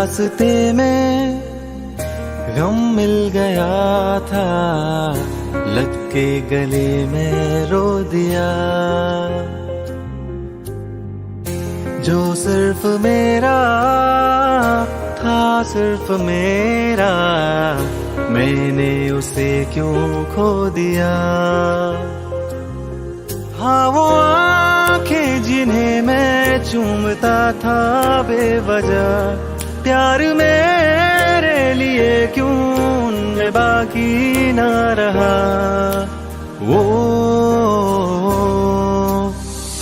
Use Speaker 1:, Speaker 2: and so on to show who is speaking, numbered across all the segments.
Speaker 1: रास्ते में गम मिल गया था, लग के गले में रो दिया। जो सिर्फ मेरा था, सिर्फ मेरा, मैंने उसे क्यों खो दिया। हाँ वो आंखें जिन्हें मैं चूमता था बेवजह, प्यार मेरे लिए क्यों उनमें बाकी ना रहा। वो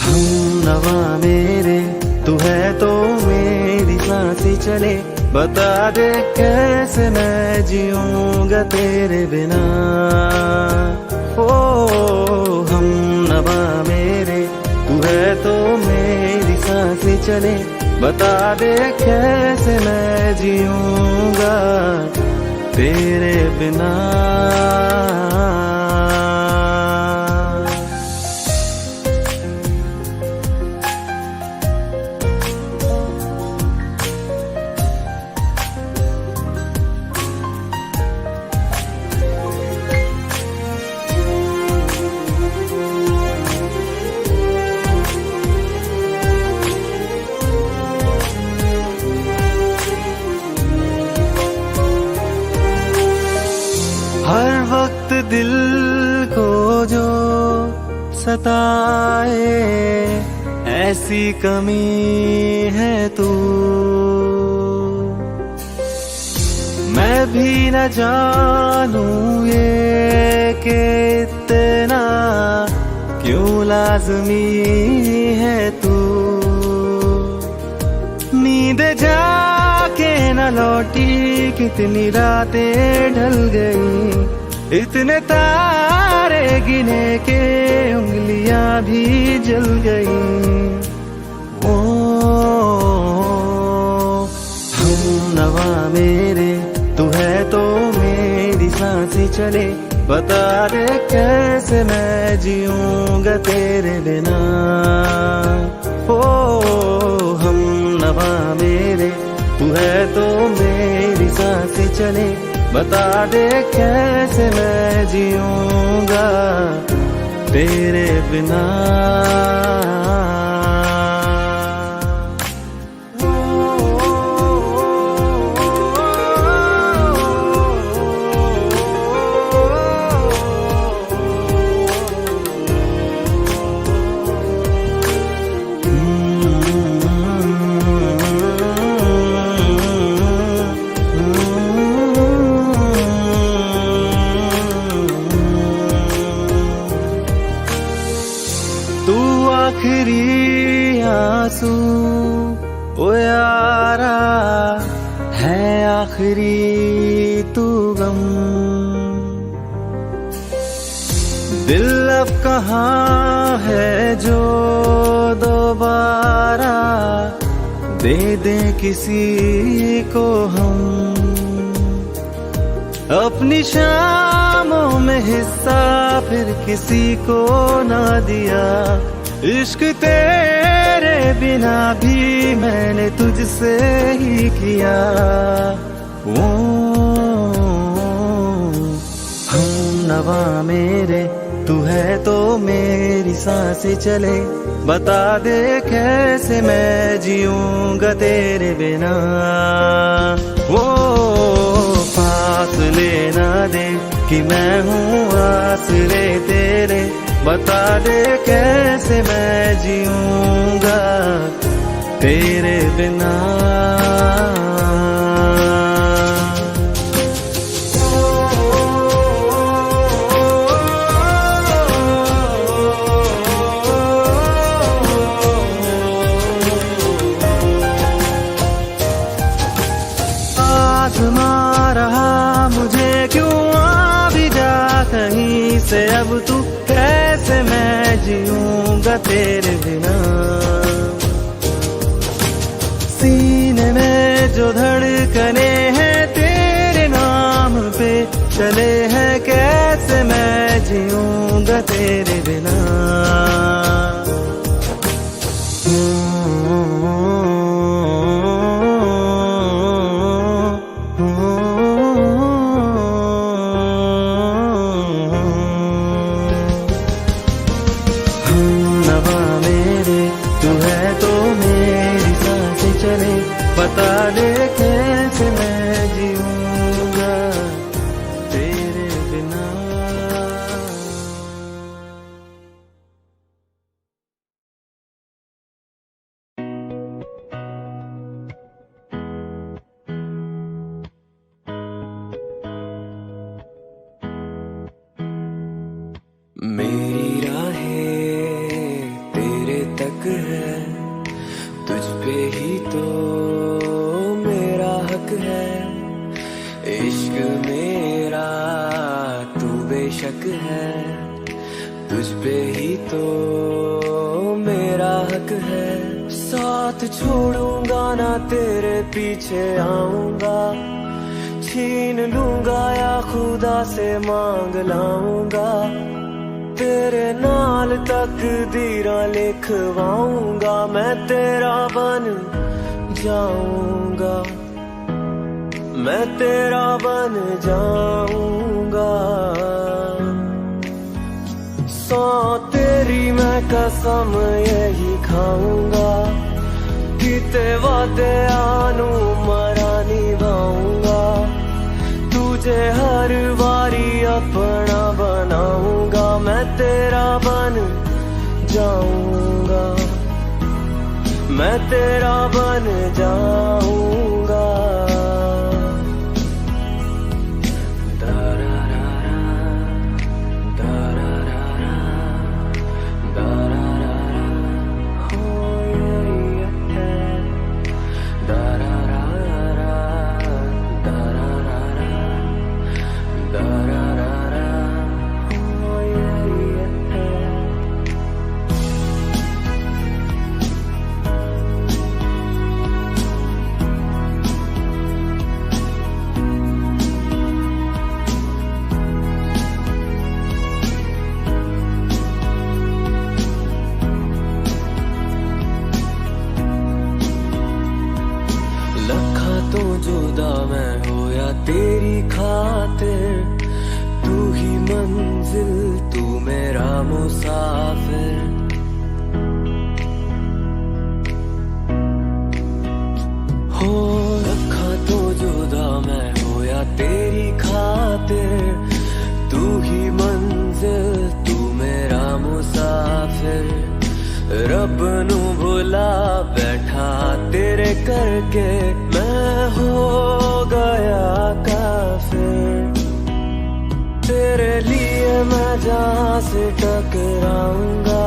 Speaker 1: हम नवा मेरे, तू है तो मेरी सांसें चले, बता दे कैसे मैं जीऊंगा तेरे बिना। ओ हम नवा मेरे, तू है तो मेरी सांसें चले, बता दे कैसे मैं जीऊंगा तेरे बिना। हर वक्त दिल को जो सताए, ऐसी कमी है तू। मैं भी न जानूं ये कि इतना क्यों लाज़मी है तू। नींद जाके न लौटी, कितनी रातें ढल गई, इतने तारे गिने के उंगलियां भी जल गई। ओ हम नवा मेरे, तू है तो मेरी सांसें चले, बता दे कैसे मैं जीऊंगा तेरे बिना। ओ हम नवा मेरे, तू है तो मेरी सांसें चले, बता दे कैसे मैं जीऊंगा तेरे बिना। तू आखिरी आंसू ओ यारा है, आखिरी तू गम। दिल अब कहाँ है जो दोबारा दे दे किसी को हम। अपनी शामों में हिस्सा फिर किसी को ना दिया, इश्क तेरे बिना भी मैंने तुझसे ही किया। वो हम नवा मेरे, तू है तो मेरी सांसें चले, बता दे कैसे मैं जीऊंगा तेरे बिना। वो फासले ना दे कि मैं हूँ आसरे तेरे, बता दे कैसे मैं जीऊंगा तेरे बिना। आज़मा रहा मुझे क्यों आ भी जा कहीं से, अब तू कैसे मैं जीऊंगा तेरे बिना। सीने में जो धड़कने हैं तेरे नाम पे चले हैं, कैसे मैं जीऊंगा तेरे बिना।
Speaker 2: हक है, तुझ पे ही तो मेरा हक है। साथ छोड़ूंगा ना तेरे पीछे आऊंगा, छीन लूंगा या खुदा से मांग लाऊंगा। तेरे नाल तकदीरां लिखवाऊंगा, मैं तेरा बन जाऊंगा, मैं तेरा बन जाऊंगा। सौ तेरी मैं कसम यही खाऊंगा, किते वादे आनू मरा निभाऊंगा। तुझे हर बारी अपना बनाऊंगा, मैं तेरा बन जाऊंगा, मैं तेरा बन जाऊंगा। तेरी खातिर तू ही मंजिल, तू मेरा मुसाफिर। हो रखा तो जुदा मैं हो या तेरी खातिर, तू ही मंजिल, तू मेरा मुसाफिर। रब नू भुला बैठा तेरे करके, मैं हो गया काफिर। तेरे लिए मैं जहां से टकराऊंगा,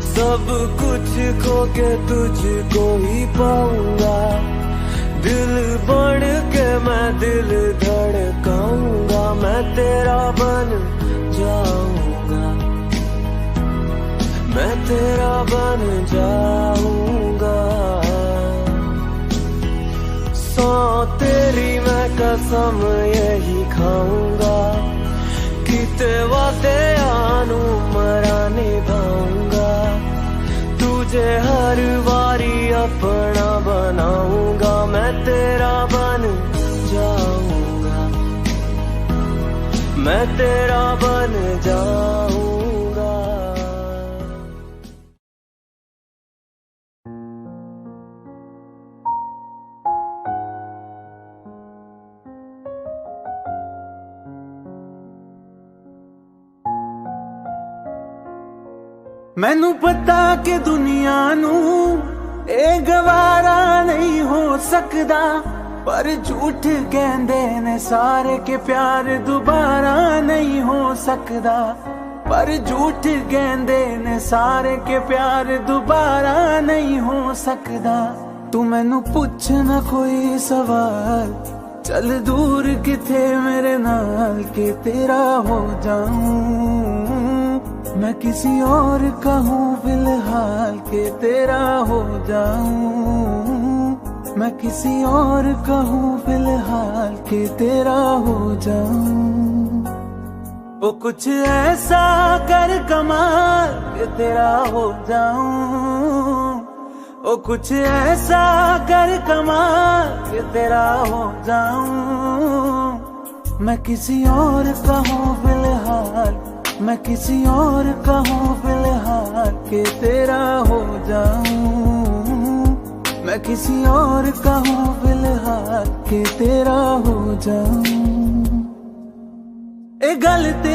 Speaker 2: सब कुछ खो के तुझको ही पाऊंगा। दिल बढ़ के मैं दिल धड़काऊंगा, मैं तेरा बन जाऊंगा, मैं तेरा बन जाऊंगा। सौ तेरी मैं कसम यही खाऊंगा, किते वादे आनू मरा निभाऊंगा। तुझे हर बारी अपना बनाऊंगा, मैं तेरा बन जाऊंगा, मैं तेरा बन जाऊंगा।
Speaker 1: मैनू पता कि दुनिया नू ए गवारा नहीं हो सकदा, पर झूठ कहंदे ने सारे के प्यार दोबारा नहीं हो सकदा। पर झूठ कहंदे ने सारे के प्यार दोबारा नहीं हो सकदा। तू मैनू पुछ ना कोई सवाल, चल दूर किथे मेरे नाल के तेरा हो जाऊं। मैं किसी और का हूँ फिलहाल के तेरा हो जाऊं। मैं किसी और का हूँ फिलहाल के तेरा हो जाऊं। वो कुछ ऐसा कर कमाल के तेरा हो जाऊं। वो कुछ ऐसा कर कमाल के तेरा हो जाऊं। मैं किसी और का हूँ फिलहाल, मैं किसी और का हूँ फिलहाल के तेरा हो जाऊं। मैं किसी और का हूँ फिलहाल के तेरा हो जाऊं। ए गलत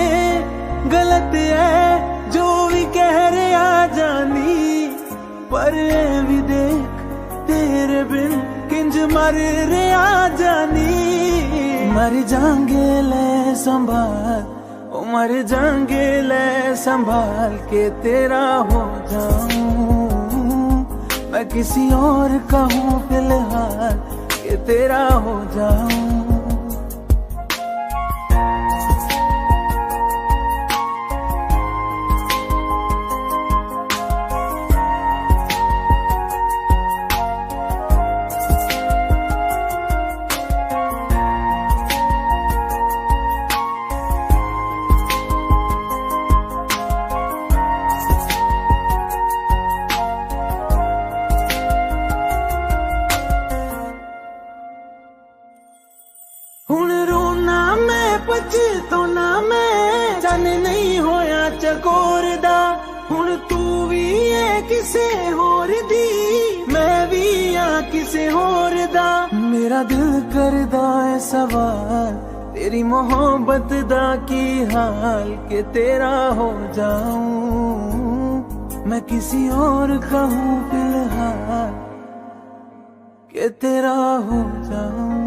Speaker 1: है जो भी कह रहे आ जानी, पर ए भी देख तेरे बिन किंज मर रहे आ जानी। मर जाएंगे ले संभाल, मर जाएंगे ले संभाल के तेरा हो जाऊं। मैं किसी और का हूँ फिलहाल के तेरा हो जाऊं। विच तो ना मैं चन नहीं होया चकोर दा हुण तू भी है किसे होर दी मैं भी हाँ किसे होर दा मेरा दिल करदा है सवाल तेरी मोहब्बत दा की हाल के तेरा हो जाऊं मैं किसी और का हूँ फिलहाल के तेरा हो जाऊं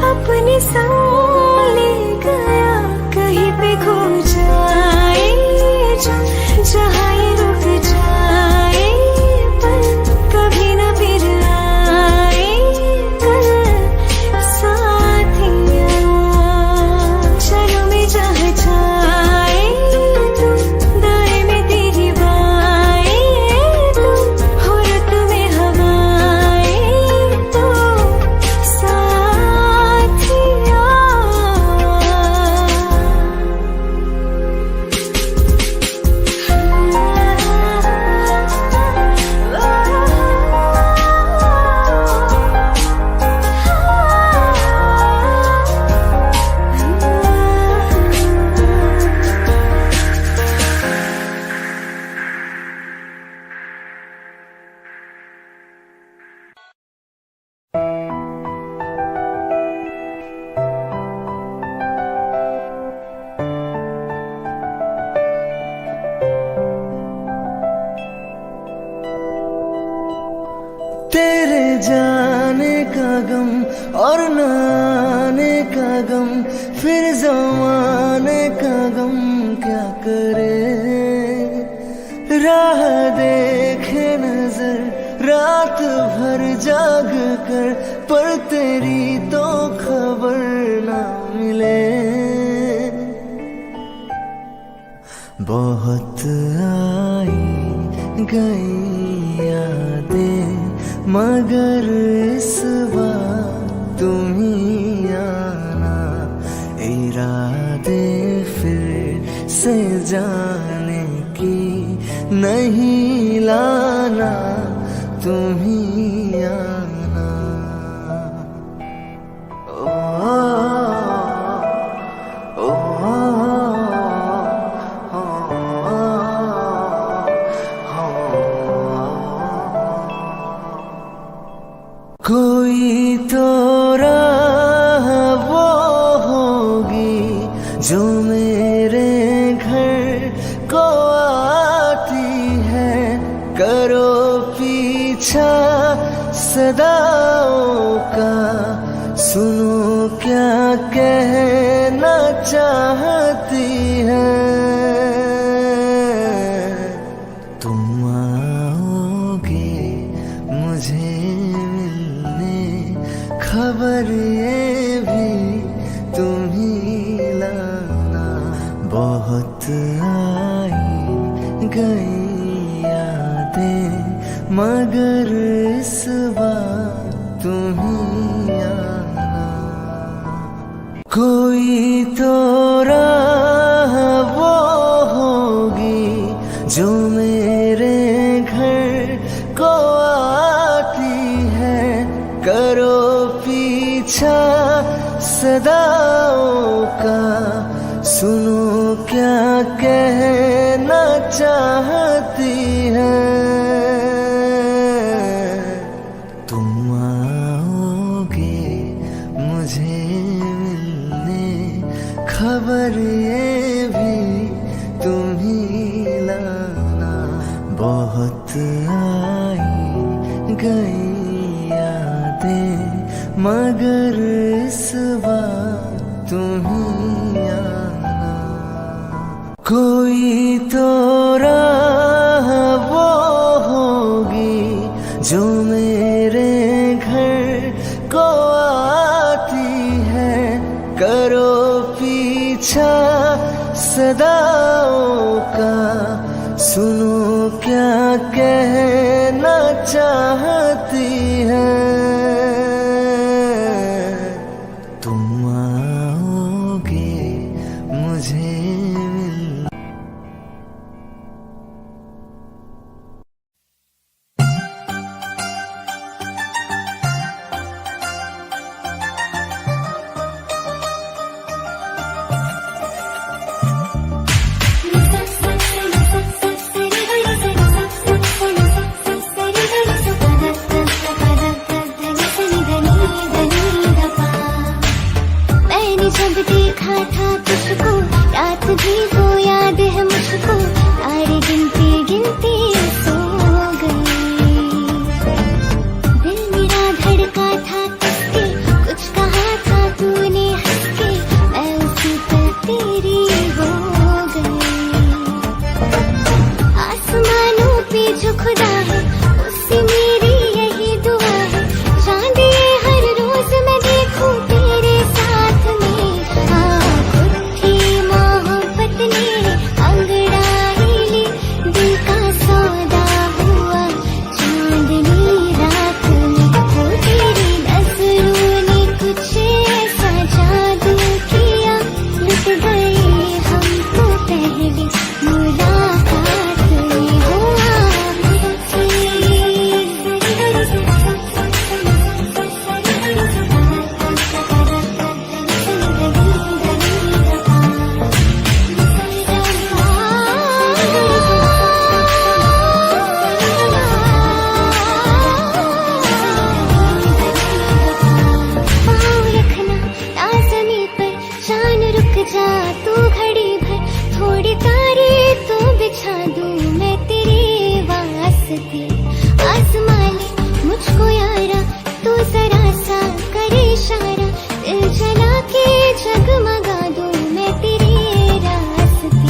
Speaker 1: अपने संग ले गया कहीं पे खो जाए जहाँ ये रुक जाए पर कभी न फिर आए कल साथिया चलो मैं जहाँ जाए तू दाएं में तेरी बाएं तू हो रत में हवाएं तो तेरे जाने का गम और न आने का गम फिर ज़माने का गम क्या करे राह देखे नजर रात भर जाग कर पर तेरी तो खबर ना मिले बहुत आई गई यादें मगर इस बार तुम ही आना इरादे फिर से जाने की नहीं लाना तुम ही आना ओ, कोई तो राह वो होगी जो मेरे घर को आती है करो पीछा सदाओं का सुनो क्या कहना चाहती है गई यादें, मगर इस बार तुम ही आना। कोई तो राह वो होगी जो मेरे घर को आती है, करो पीछा सदाओं का, सुनो क्या कहना चाहती है। तुम आओगे मुझे मिलने, खबर ये भी तुम ही लाना। बहुत आई गई यादें, मगर इस बार तुम ही आना। कोई तो राह वो होगी जो मेरे घर को आती है, करो पीछा सदाओं का, सुनो क्या कहना चाहती है। तुम आओगे मुझे मिलने।
Speaker 3: जब देखा था तुझको, रात भी वो याद है मुझको, तारे गिनती गिनती सो गई। दिल मेरा धड़का था किसके, कुछ कहा था तूने हंस के, मैं उसी पर तेरी हो गई। आसमानों पे जो खुदा है, उससे मेरी यही दुआ है, चांद ये हर रोज मैं देखूं तेरे साथ में। जा तू घड़ी भर, थोड़ी तारे तो बिछा दूं मैं तेरे वास्ते। आसमां ले मुझको यारा, तू जरा सा करे इशारा, दिल जला के जगमगा दूं मैं तेरे रास्ते।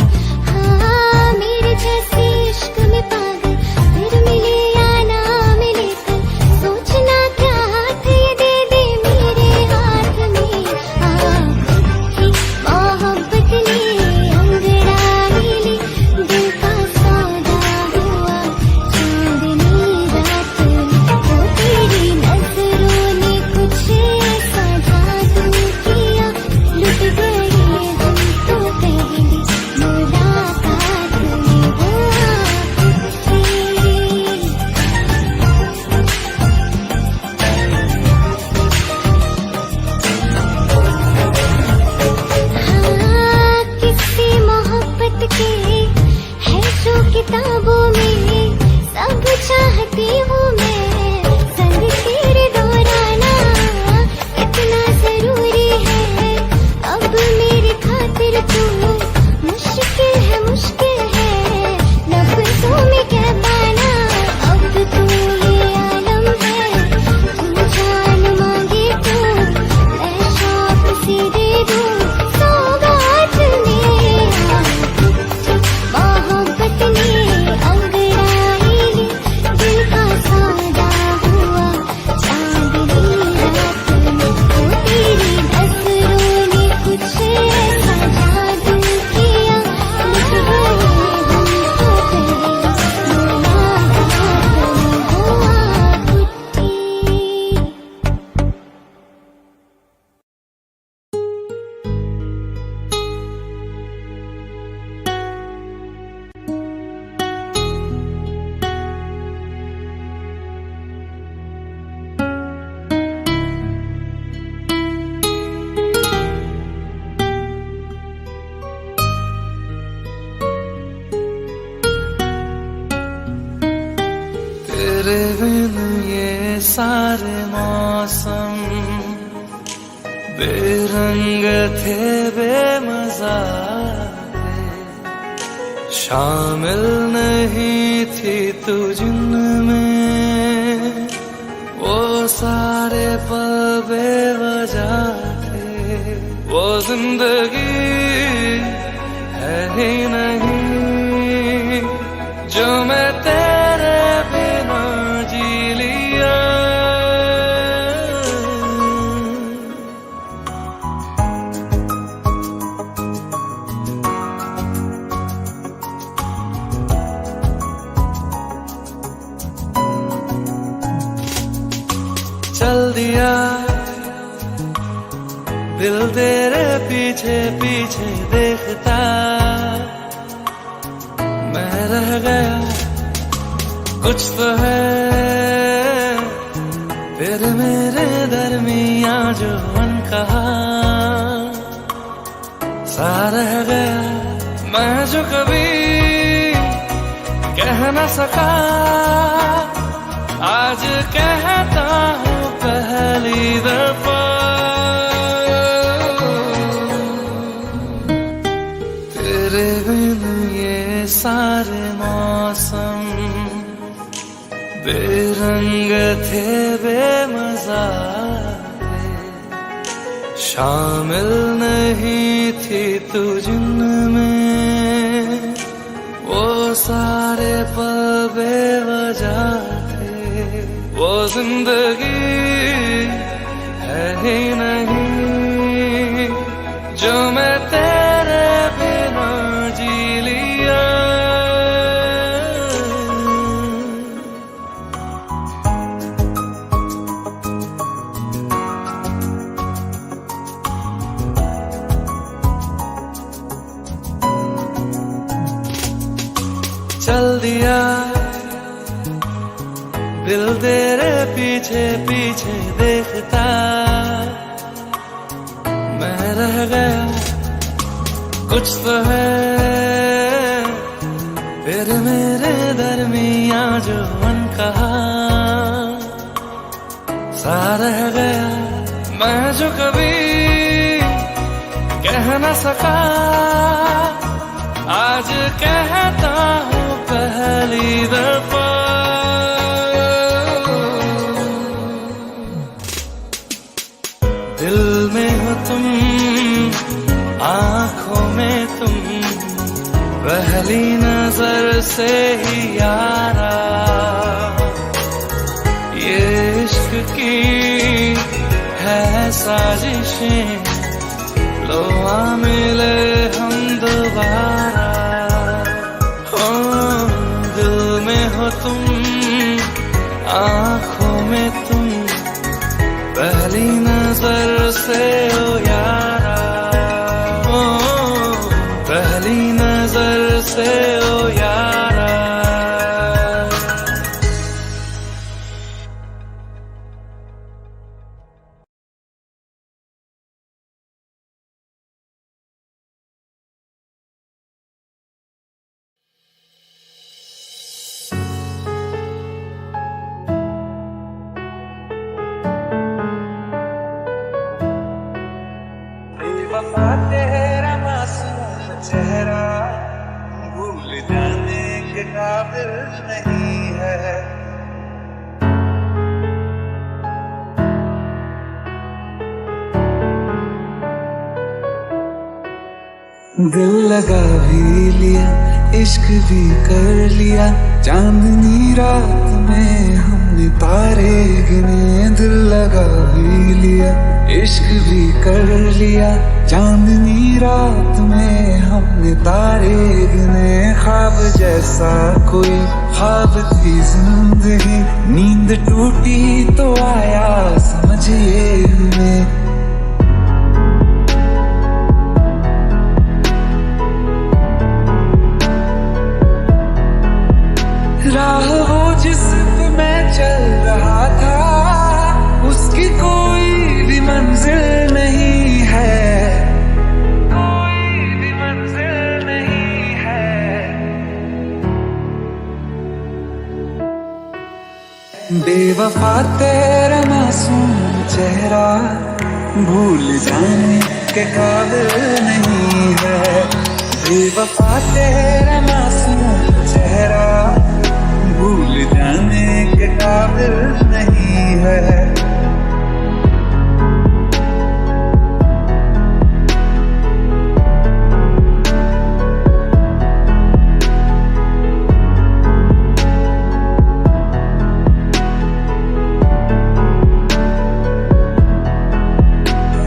Speaker 3: हाँ मेरे जैसे इश्क में पागल, फिर मिले या ना मिले कल, सोचना क्या हाथ ये दे दे मेरे हाथ में। मोहब्बत ने अंगड़ाई ली, दिल का सौदा हुआ चांदनी रात में। वो तेरी नजरों ने कुछ ऐसा जादू किया, लुट गए हम तो पहली मुलाकात में। वो किसी मोहब्बत के है जो किताबों में, सब चाहती हूँ मैं संग तेरे दोहराना, इतना जरूरी है अब मेरी खातिर तू। मुश्किल है लफ्ज़ों में कह पाना, अब तू ये आलम है, तू जान मांगे तो मैं शौक से दे दूँ सौगात में। मोहब्बत ने अंगड़ाई ली, दिल का सौदा
Speaker 2: तेरे बिन ये सारे मौसम बेरंग थे, बेमजा थे, शामिल नहीं थी तू जिनमें, वो सारे पल बेवजह थे। वो जिंदगी है ही नहीं जो मैं तेरे बिना जी लिया। चल दिया दिल तेरे पीछे पीछे देखता, मैं रह गया कुछ तो है फिर मेरे दरमियां जो अनकहा सा रह गया। मैं जो कभी कह न सका आज कहता हूँ पहली दफा। तेरे बिन ये सारे मौसम बेरंग थे, बेमजा थे, शामिल नहीं थी तू जिनमें, वो सारे पल बेवजह थे। वो जिंदगी है ही नहीं जो मैं तेरे बिना जी लिया। चल दिया दिल तेरे पीछे पीछे देखता, मैं रह गया कुछ तो है फिर मेरे दरमियां जो अनकहा सा रह गया। मैं जो कभी कह न सका आज कहता हूँ पहली दफा। दिल में हो तुम, आंखों में तुम, पहली नजर से ही यारा, ये इश्क की है साजिशें, लो आ मिले हम दोबारा। हो दिल में हो तुम, आंखों में तुम, पहली नजर से ओ यारा, ओ पहली नजर से ओ यारा।
Speaker 1: वफा तेरा मासूम चेहरा भूल जाने के काबिल नहीं है। दिल लगा भी लिया, इश्क भी कर लिया, चांदनी रात में हमने तारे गिने। दिल लगा भी लिया, इश्क भी कर लिया, चांदनी रात में हमने तारे गिने। ख्वाब जैसा कोई ख्वाब थी जिंदगी, नींद टूटी तो आया समझिए हमें। राह वो जिस पे मैं चल रहा था, उसकी कोई भी मंजिल नहीं है, कोई भी मंजिल नहीं है। बेवफा तेरा मासूम चेहरा भूल जाने के काबिल नहीं है। बेवफा तेरा मासूम चेहरा भूल जाने के काबिल नहीं है।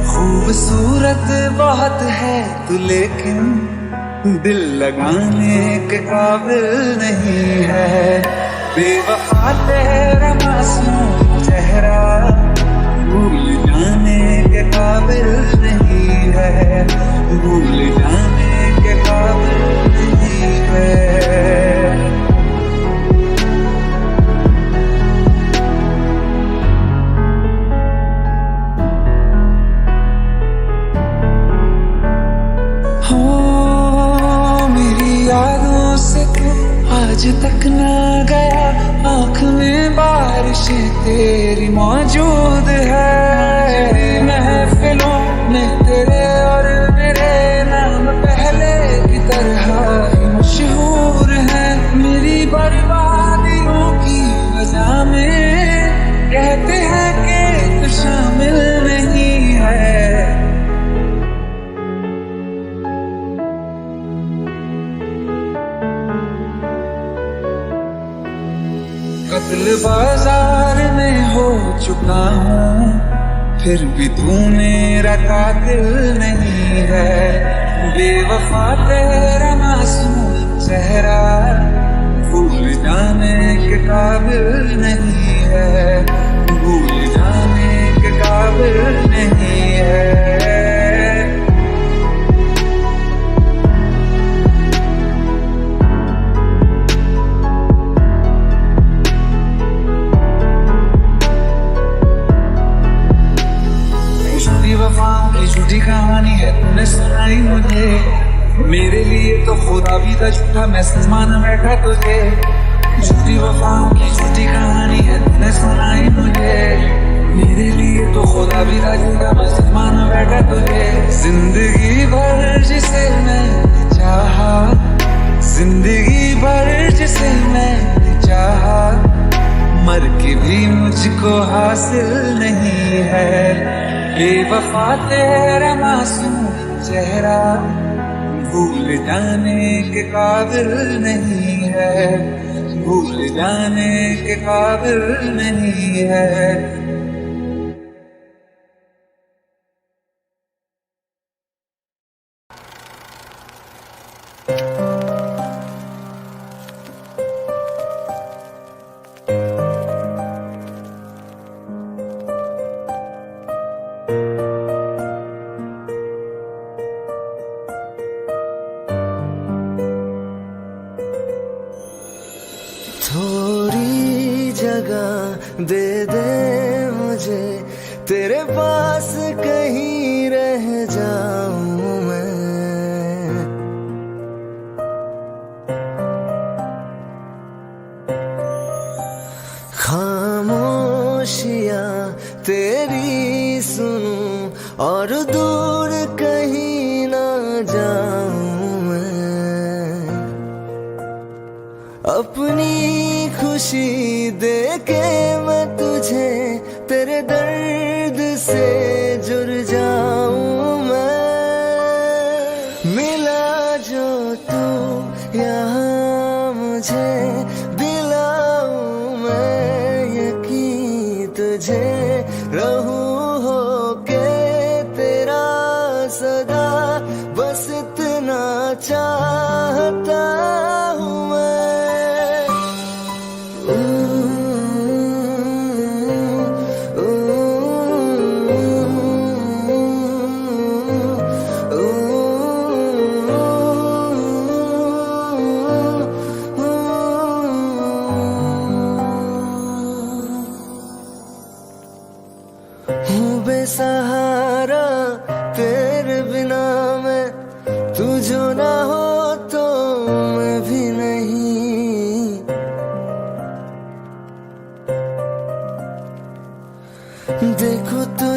Speaker 1: खूबसूरत बहुत है तू लेकिन दिल लगाने के काबिल नहीं है। बेवफा तेरा मासूम चेहरा भूल जाने के काबिल नहीं है। भूल जाने के काबिल नहीं है। यादों से तू आज तक ना गया, आँख में बारिश तेरी मौजूद है। महफिलों में तेरे और मेरे नाम पहले की तरह ही मशहूर है। मेरी बर्बादियों की वजह में कहते हैं कि तू शामिल नहीं है। कत्ल बाजार में हो चुका हूँ, फिर भी तू मेरा कातिल नहीं है। बेवफा तेरा मासूम चेहरा भूल जाने के काबिल नहीं है। भूल जाने के काबिल नहीं है। झूठी कहानी है तूने सुनाई मुझे, मेरे लिए तो खुदा भी था झूठा, मैं मान बैठा तुझे। झूठी वफाओं की झूठी कहानी है तूने सुनाई मुझे, मेरे लिए तो खुदा भी था झूठा, मैं मान बैठा तुझे। जिंदगी भर जिसे मैं चाहा, जिंदगी भर जिसे मैं चाहा, मर के भी मुझको हासिल नहीं है। बेवफा तेरा मासूम चेहरा भूल जाने के काबिल नहीं है। भूल जाने के काबिल नहीं है।
Speaker 4: थोड़ी जगह दे दे मुझे, तेरे पास कहीं रह जाऊं मैं। खामोशियां तेरी सुनूं और दूर कहीं ना जाऊं मैं। अपनी खुशी दे के मैं तुझे तेरे दर्द से जुड़ जाऊं मैं। मिला जो तू यहाँ मुझे दिलाऊं मैं यकीन तुझे, रहूं होके तेरा सदा, बस इतना चाहता हूँ मैं।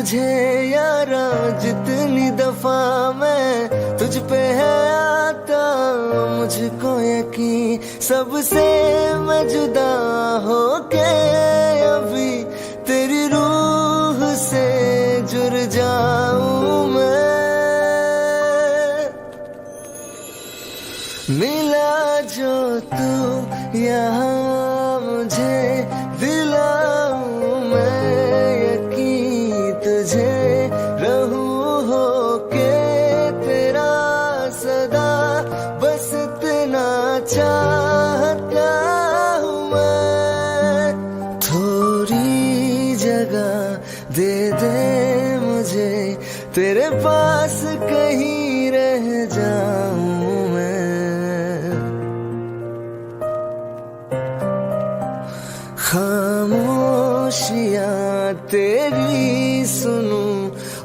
Speaker 4: तुझे यारा जितनी दफा मैं तुझ पे है आता, मुझको यकीन सबसे मैं जुदा होके अभी तेरी रूह से जुड़ जाऊं मैं। मिला जो तू यहाँ मुझे दिलाऊं मैं यकीन तुझे रहूं होके तेरा सदा, बस इतना चाहता हूँ मैं। थोड़ी जगह दे दे मुझे तेरे पास कहीं रह जाऊं मैं। खामोशियाँ तेरी सुनूं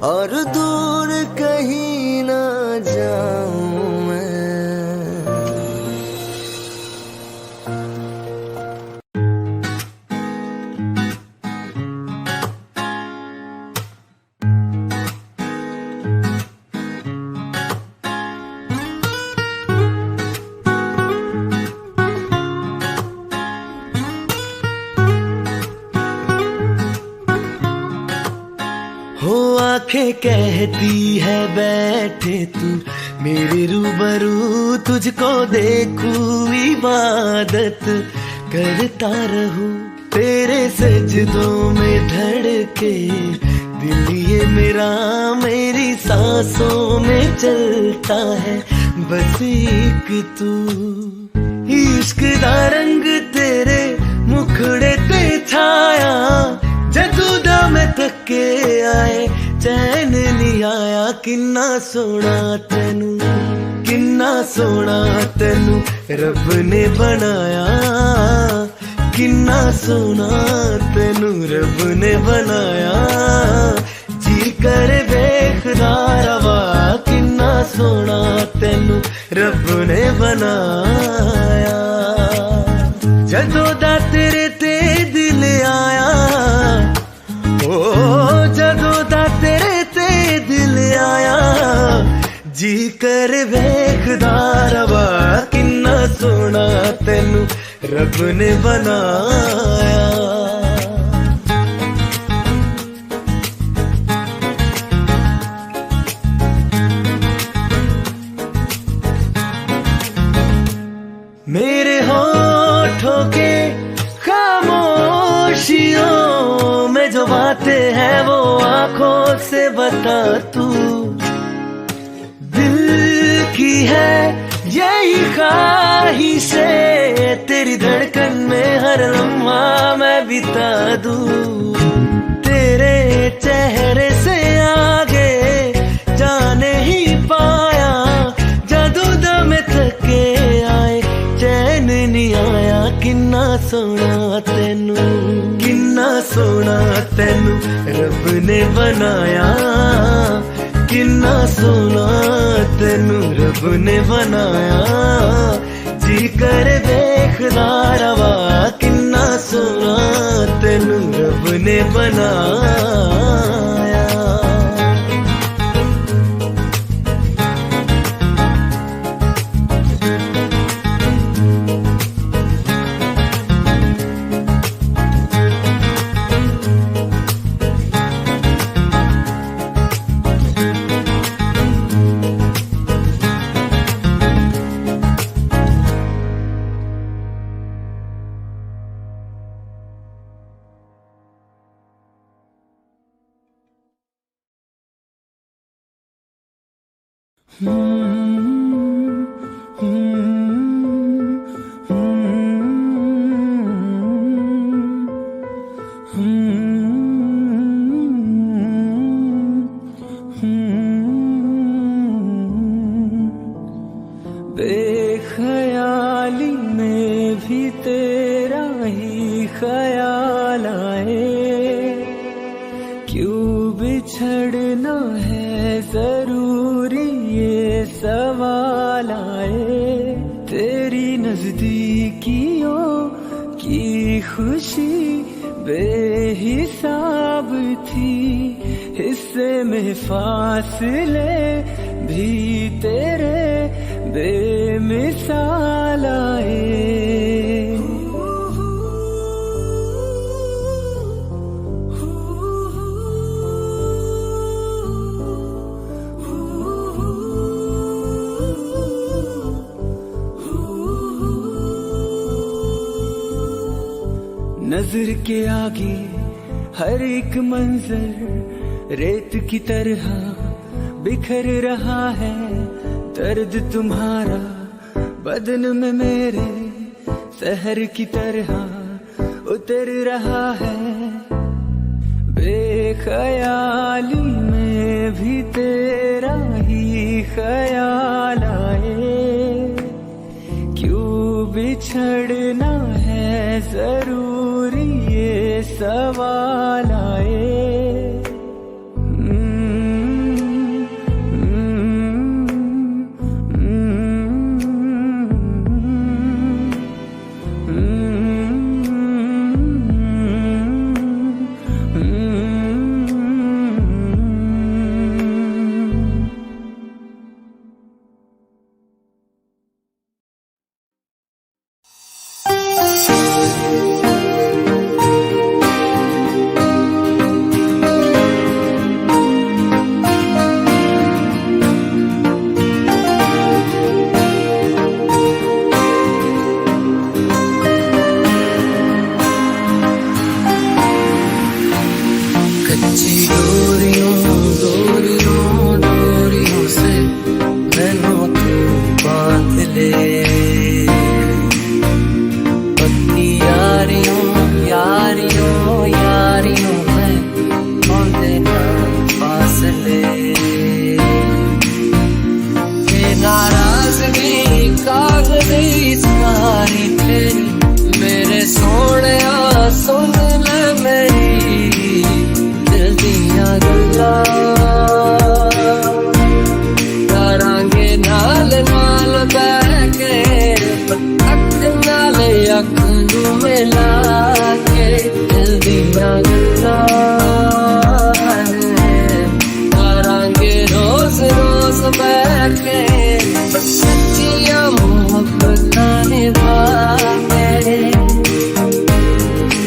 Speaker 4: और दूर कहीं ना जाऊं मैं।
Speaker 2: हो आंखें कहती है बैठे तू मेरे रूबरू, तुझको देखूं इबादत करता रहूं, तेरे सजदों में धड़के दिल ये मेरा, मेरी सांसों में चलता है बस एक तू। इश्क दा रंग तेरे मुखड़े ते छाया, जदू दा मैं थके आए चैन नहीं आया। किन्ना सोना तेनू, किन्ना सोना तेनू रब ने बनाया, किन्ना सोना तेनू रब ने बनाया। जी कर देखदा रवा किन्ना सोना तेनू रब ने बनाया। जदों दा तेरे ते दिल आया, ओ जदों दा तेरे ते दिल आया, जी कर वेखदा रवा किन्ना सोना तेनू रब ने बनाया। मेरे होठों के खामोशियों में जो बातें हैं वो आंखों से बता तू। दिल की है यही ख्वाहिशें, तेरी धड़कन में हर लम्हा मैं बिता दूं। तेरे चेहरे से आगे जाने ही पाया, जादू दम थके आए चैन नहीं आया। किन्ना सोना तेनू, किन्ना सोना तेनू रब ने बनाया, किन्ना सोना तेनू रब ने बनाया। जी कर देखदा रवा किन्ना सोना तेनू रब ने बनाया।
Speaker 1: बेख्याली में भी तेरा ही ख्याल आए, क्यों बिछड़ना है जरूरी ये सवाल आए। तेरी नजदीकियों की खुशी बेहिसाब थी, हिस्से में फासले भी तेरे बेमिसाल आए। नजर के आगे हर एक मंजर रेत की तरह बिखर रहा है। दर्द तुम्हारा बदन में मेरे शहर की तरह उतर रहा है। बेख्याली में भी तेरा ही ख्याल आए। क्यों बिछड़ना है जरूरी ये सवाल आए।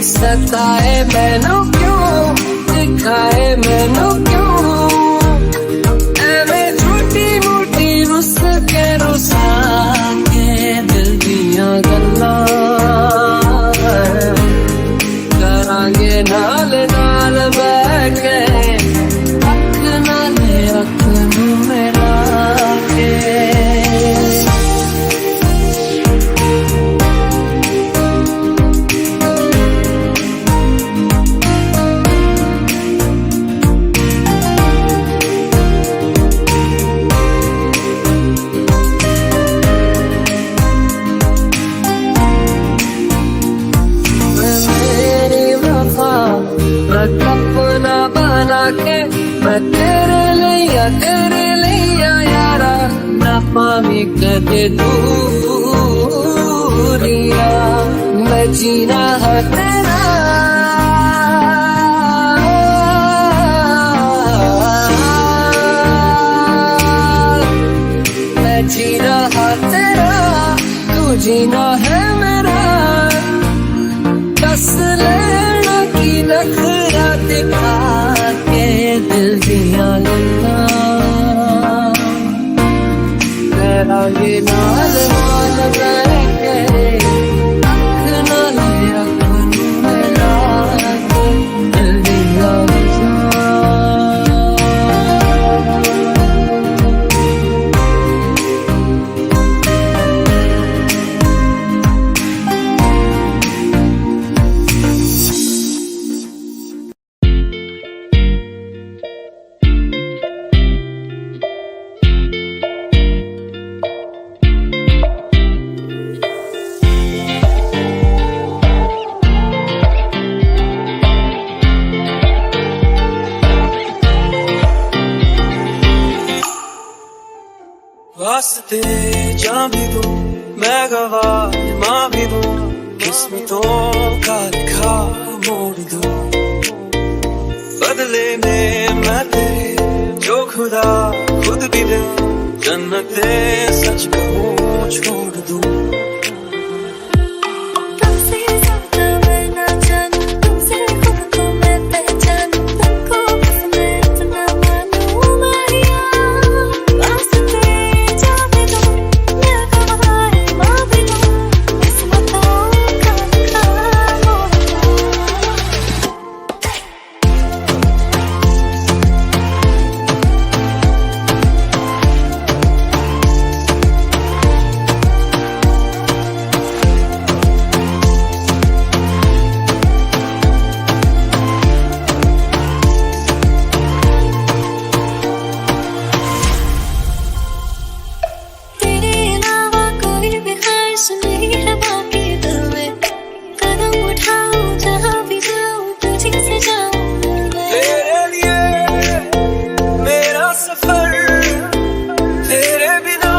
Speaker 5: सताए मैनू क्यों, दिखाए मैनू क्यों, एवें झूठी मूठी रुस के रुसा के दिल दियां गल्लां करांगे नाल नाल बैठे अख नाले अख नू मिला के। अपना बना के मैं तेरे लिया यारा ना पावी कदे दूरिया। मैं जीना है तेरा मैं जीना है तेरा तू जीना है मेरा। दस लेना की नखरा दिखा के दिल दिया गल्लां करांगे नाल नाल बैठे अख नाले अख नू मिला के दिल दिया
Speaker 1: वास्ते जा भी दूं मैं गवाह माँ भी दूं किस्मतों का लिखा मोड़ दूं बदले में मैं तेरे खुदा खुद भी दे जन्नत दे, सच कहूँ छोड़ दूँ।
Speaker 3: तुमसे ज्यादा मैं ना जानूं, तुमसे खुद को मैं पहचानूं, तुमको बस मैं इतना मानूं माहिया। वास्ते जाने दो, मैं गवाह माँ भी लूं, किस्मतों का लिखा मोड़। तेरे अलावा कोई भी ख्वाहिश नहीं है बाकी दिल में, कदम उठाऊं जहाँ भी जाऊं तुझे से जाऊं मैं।
Speaker 1: तेरे लिए मेरा सफर, तेरे बिना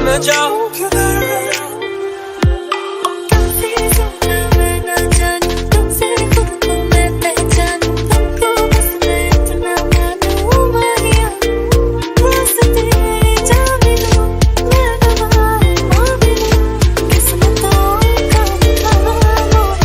Speaker 1: मैं जाऊँ किधर।
Speaker 3: तुमसे ज्यादा मैं ना जानूं, तुमसे खुद को मैं पहचानूं, तुमको बस मैं इतना मानूं माहिया। वास्ते जाने दो, मैं गवाह माँ भी लूं, किस्मतों का लिखा मोड़।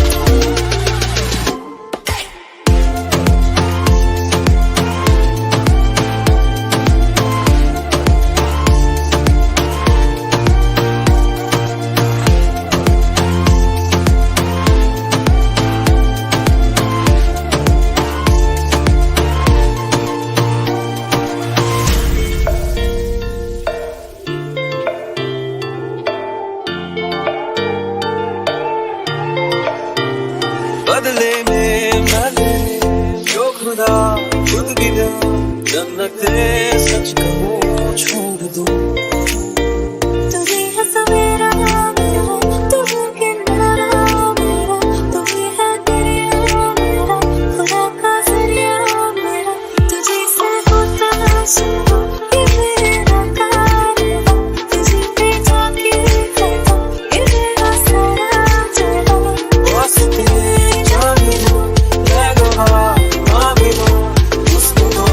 Speaker 1: बदले में मैं जो खुदा खुद भी दे जन्नत दे, सच कहूँ छोड़ दूँ।
Speaker 3: तू ही है सवेरा मेरा, तू है किनारा मेरा, तू ही है दरिया मेरा, खुदा का जरिया मेरा। तुझे से होता शुरू ये मेरा कारवां, तुझे पे जाके खता ये मेरा सारा जहां।
Speaker 1: वास्ते जाने दो, मैं गवाह माँ भी लूं, किस्मतों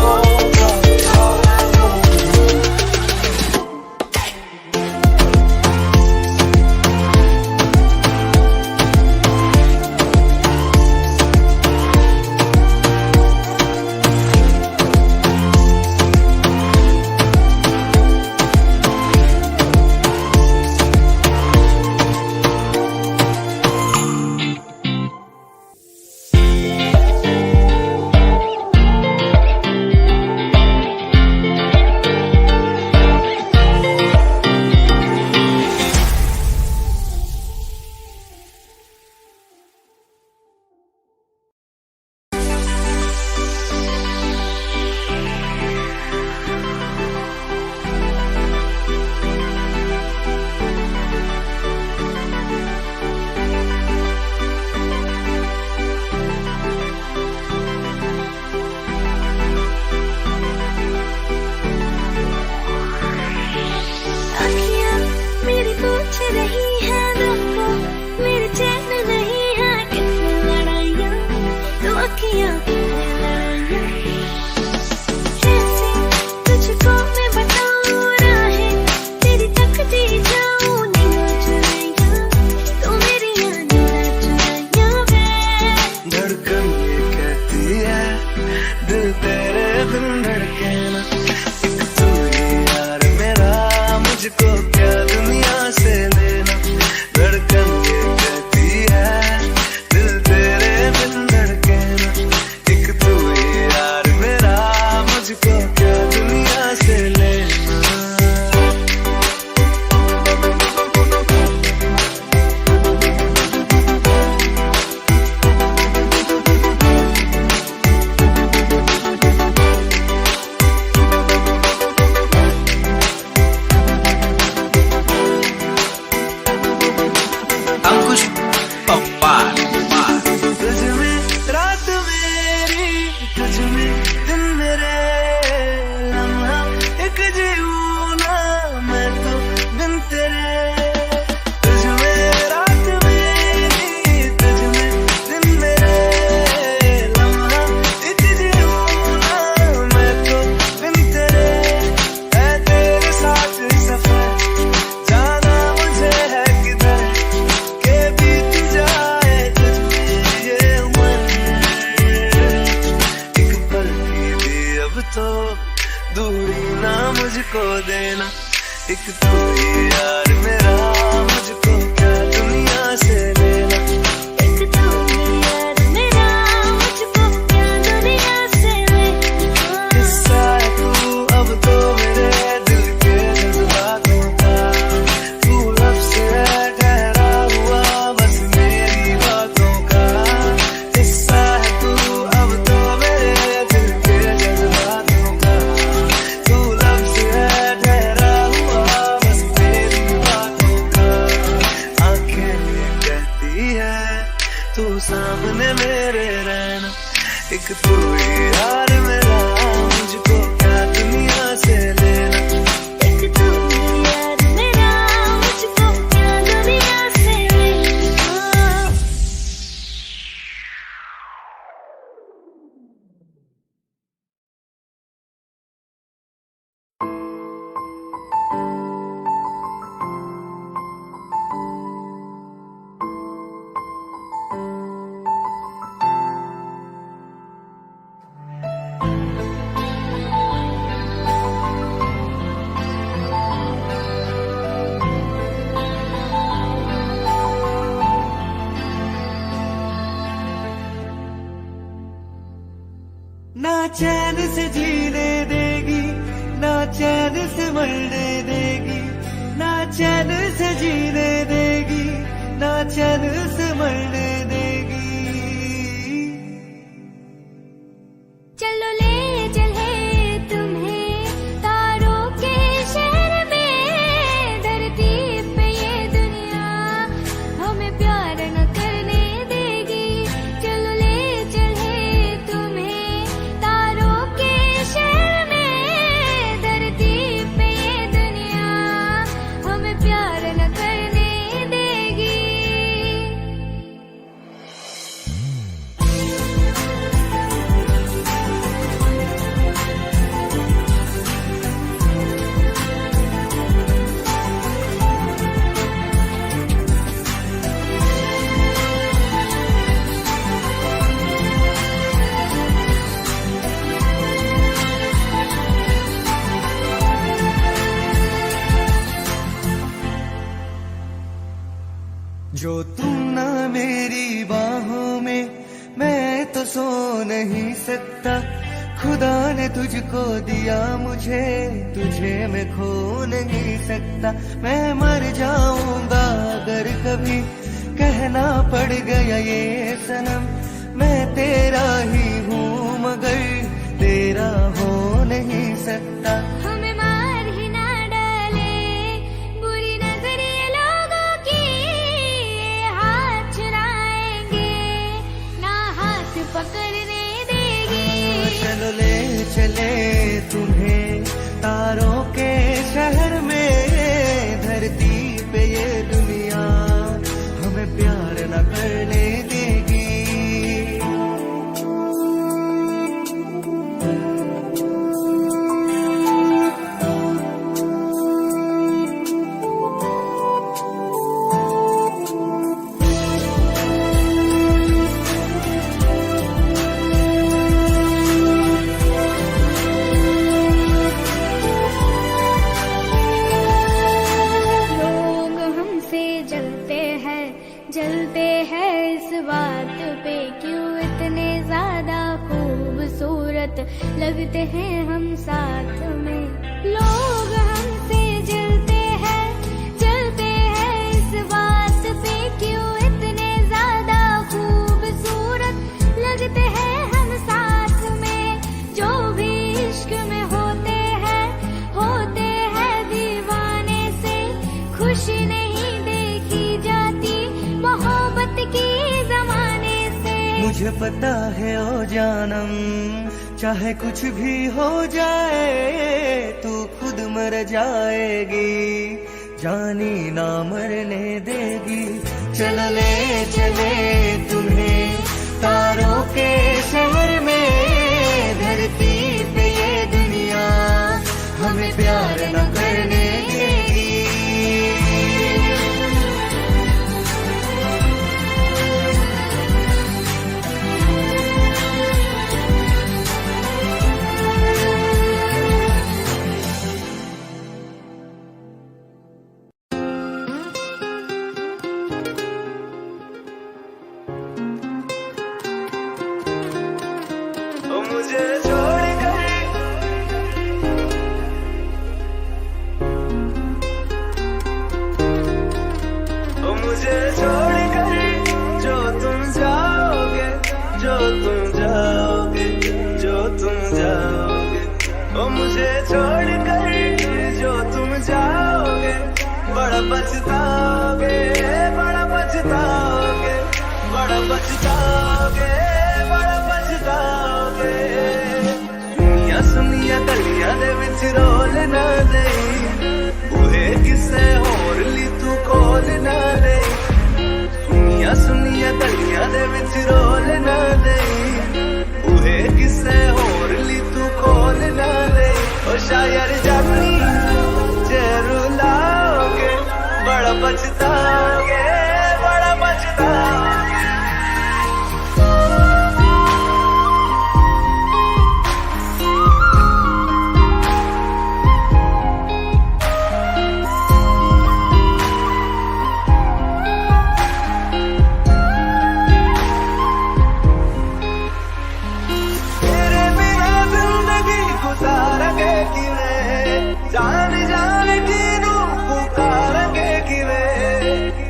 Speaker 1: का लिखा मोड़।
Speaker 4: एक तू ही यार मेरा, मुझको क्या दुनिया से लेना।
Speaker 3: एक तू ही यार मेरा, मुझको क्या दुनिया से लेना।
Speaker 4: किस्सा है तू अब तो मेरे दिल के जज्बातों का, तू लफ्ज़ है ठहरा हुआ बस मेरी बातों का। किस्सा है तू अब तो मेरे दिल के जज्बातों का, तू लफ्ज़ है ठहरा हुआ बस मेरी बातों का। आंखें कहती है तू सामने मेरे रहना, एक तू ही यार मेरा, मुझको क्या दुनिया से लेना।
Speaker 3: एक तू ही यार मेरा, मुझको क्या दुनिया से लेना।
Speaker 2: ना चैन से जीने देगी, ना चैन से मरने देगी, ना चैन से जीने देगी, ना चैन से मरने देगी।
Speaker 3: चलो ले चले तुम्हें तारों के शहर में, धरती पे ये दुनिया हमें प्यार न करने देगी। चलो ले चले तुम्हें तारों के शहर में, धरती पे ये दुनिया हमें प्यार न करने देगी।
Speaker 2: जो तुम ना मेरी बाहों में, मैं तो सो नहीं सकता। खुदा ने तुझको दिया मुझे, तुझे मैं खो नहीं सकता। मैं मर जाऊंगा अगर कभी कहना पड़ गया ये सनम, मैं तेरा ही हूँ मगर तेरा हो नहीं सकता।
Speaker 3: हमें मार ही ना डाले बुरी नजर ये लोगों की, ये हाथ चुराएंगे ना हाथ पकड़ने देगी।
Speaker 2: चलो ले चले तुम्हें तारों के शहर में, धरती पे ये दुनिया हमें प्यार न करने देगी।
Speaker 3: लोग हमसे जलते हैं इस बात पे, क्यों इतने ज्यादा खूबसूरत लगते हैं हम साथ में। लोग हमसे जलते हैं इस बात पे, क्यों इतने ज्यादा खूबसूरत लगते हैं हम साथ में। जो भी इश्क में होते हैं दीवाने से, खुशी नहीं देखी जाती मोहब्बत की जमाने से।
Speaker 2: मुझे पता है ओ जानम, चाहे कुछ भी हो जाए तू खुद मर जाएगी, जानी ना मरने देगी। चले चले तुम्हें तारों के शहर में, धरती पे ये दुनिया हमें प्यार न करने देगी।
Speaker 4: मुझे छोड़ कर, ओ मुझे छोड़ कर जो तुम जाओगे, जो तुम जाओगे, जो तुम जाओगे, ओ मुझे छोड़ कर जो तुम जाओगे, बड़ा पछताओगे, बड़ा पछताओगे, बड़ा पछताओगे, बड़ा पछताओगे। सुनिया सुनिया गलियां दे विच रोल ना देई, बूहे किसे होर ली तू खोल ना देई। सुनिया सुनिया गलियां दे विच रोल ना देई, बूहे किसे होर ली तू खोल ना देई। ओ शायर जानी जे रुलाओगे, बड़ा पछताओगे, बड़ा पछताओगे। तेरे बिना जिंदगी गुजारेंगे किवें, जान जान किनू पुकारेंगे किवें।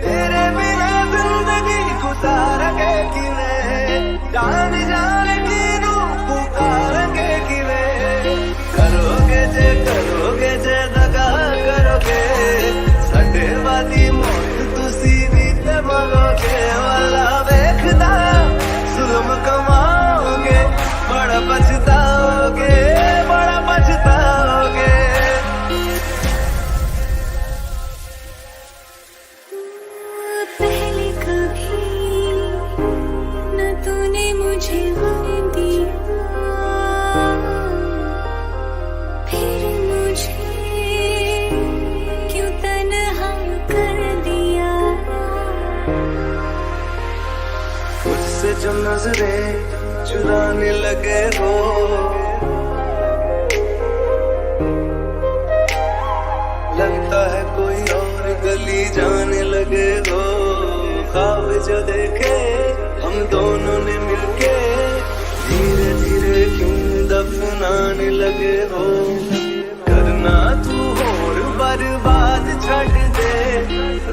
Speaker 4: तेरे बिना जिंदगी गुजारेंगे किवें, जान जान किनू पुकारेंगे किवें। करोगे जे दगा करोगे, साडे वादी मौत तुसी भी ते मरोगे। वाला वेखदा जुल्म कमाओगे, बड़ा पछताओगे, बड़ा पछताओगे।
Speaker 3: पहले कभी न तूने मुझे गम दिया, फिर मुझे क्यों तन्हा कर दिया।
Speaker 4: मुझसे जो नजरें चुराने लगे हो, लगता है कोई और गली जाने लगे हो। ख्वाब जो देखे हम दोनों ने मिलके, धीरे धीरे क्यों दफनाने लगे हो। करना तू होर बर्बाद छड़ दे,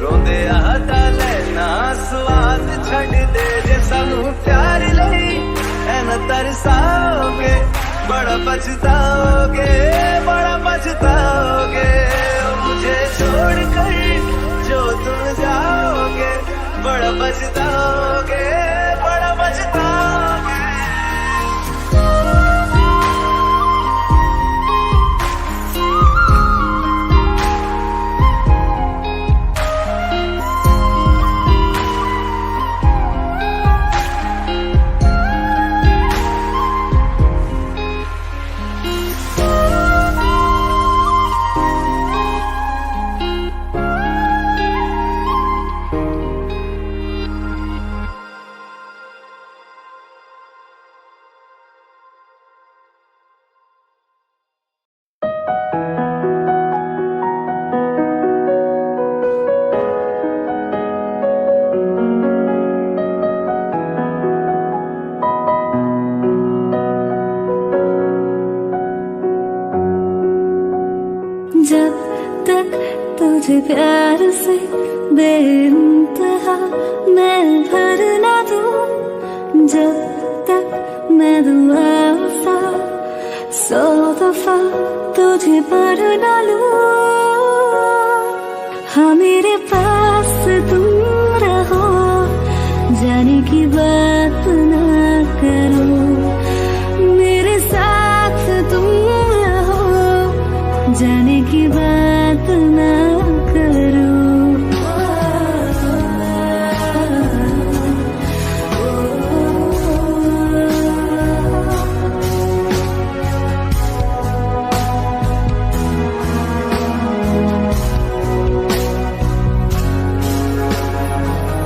Speaker 4: रोंदे आता लेना स्वाद छड़ दे। जे सानू प्यार लई ऐन तरसाओगे, बड़ा पछताओगे, बड़ा पछताओगे। मुझे छोड़ कर जो तुम जाओगे, बड़ा पछताओगे, बड़ा पछताओगे।
Speaker 3: जब तक तुझे प्यार से बेइंतहा मैं भर ना दूं, जब तक मैं दुआ सा 100 दफा तुझे पर ना लूं। हाँ मेरे पास तुम रहो, जाने की बात ना करो। मेरे साथ तुम रहो, जाने की बात ना करो।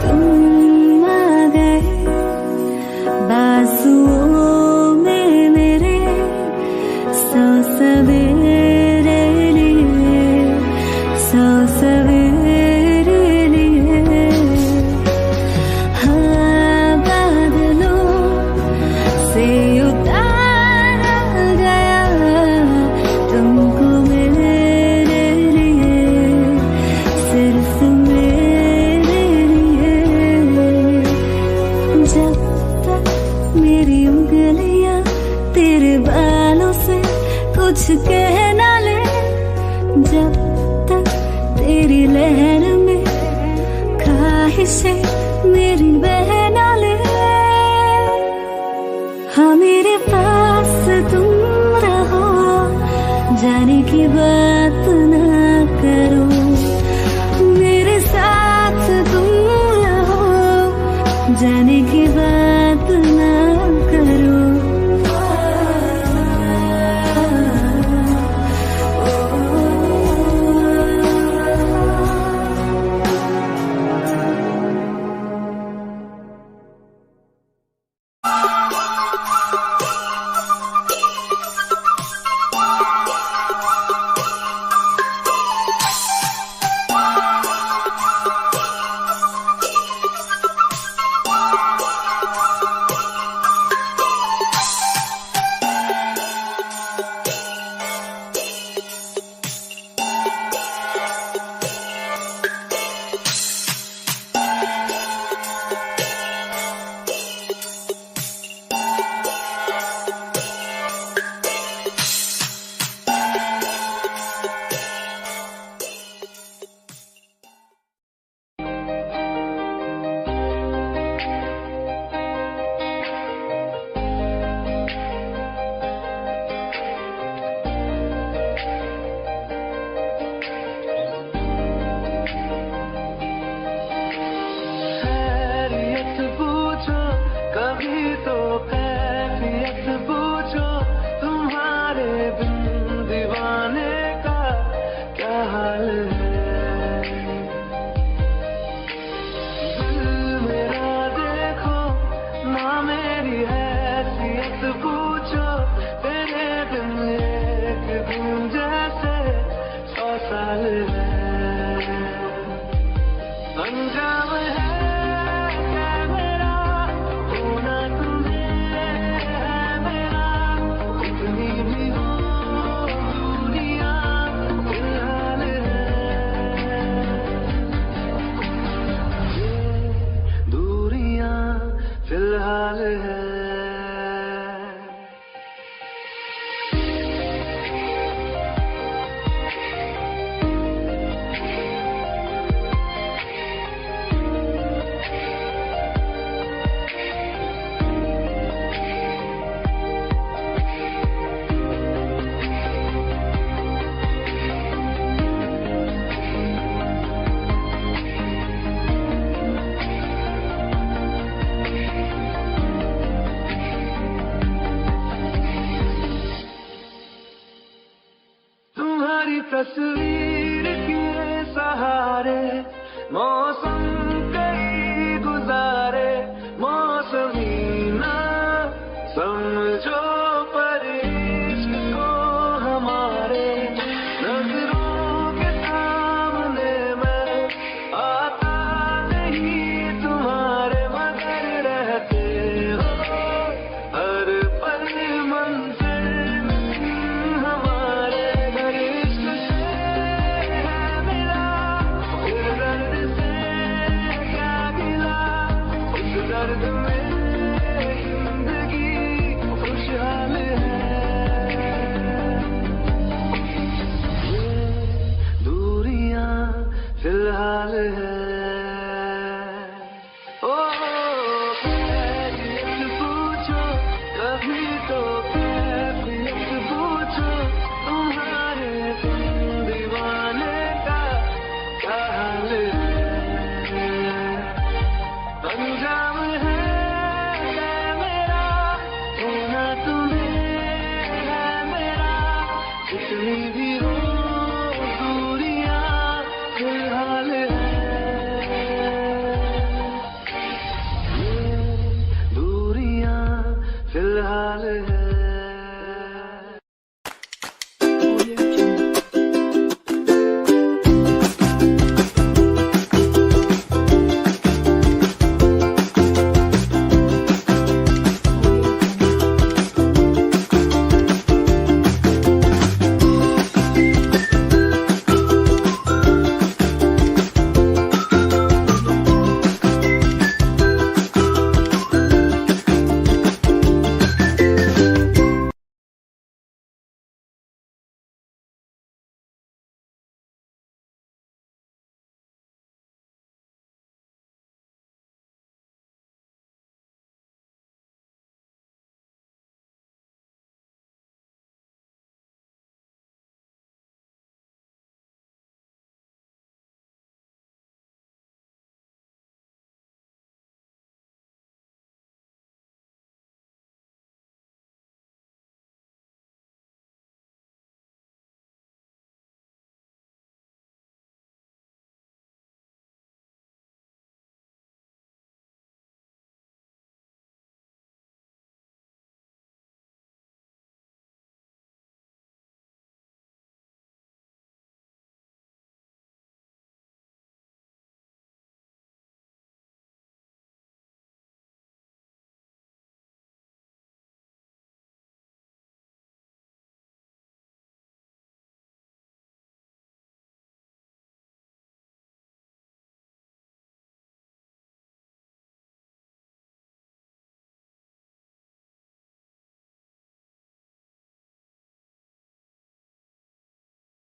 Speaker 3: तुम आ गए
Speaker 6: जब तक मेरी उंगलियां तेरे बालों से कुछ कह ना ले, जब तक तेरी लहर में ख्वाहिशें मेरी बह ना ले, हाँ मेरे पास तुम रहो, जाने की बात ना करो, मेरे साथ तुम रहो, जाने की बात ना करो।
Speaker 4: तस्वीर के सहारे मौसम कई गुजारे, मौसमी ना समझो पर इश्क को हमारे, नजरों के सामने मैं आता नहीं तुम्हारे, मगर रहते हो हर पल मंजिल हमारे, घर इश्क से है मिला, फिर दर्द से क्या गिला, उस दर्द में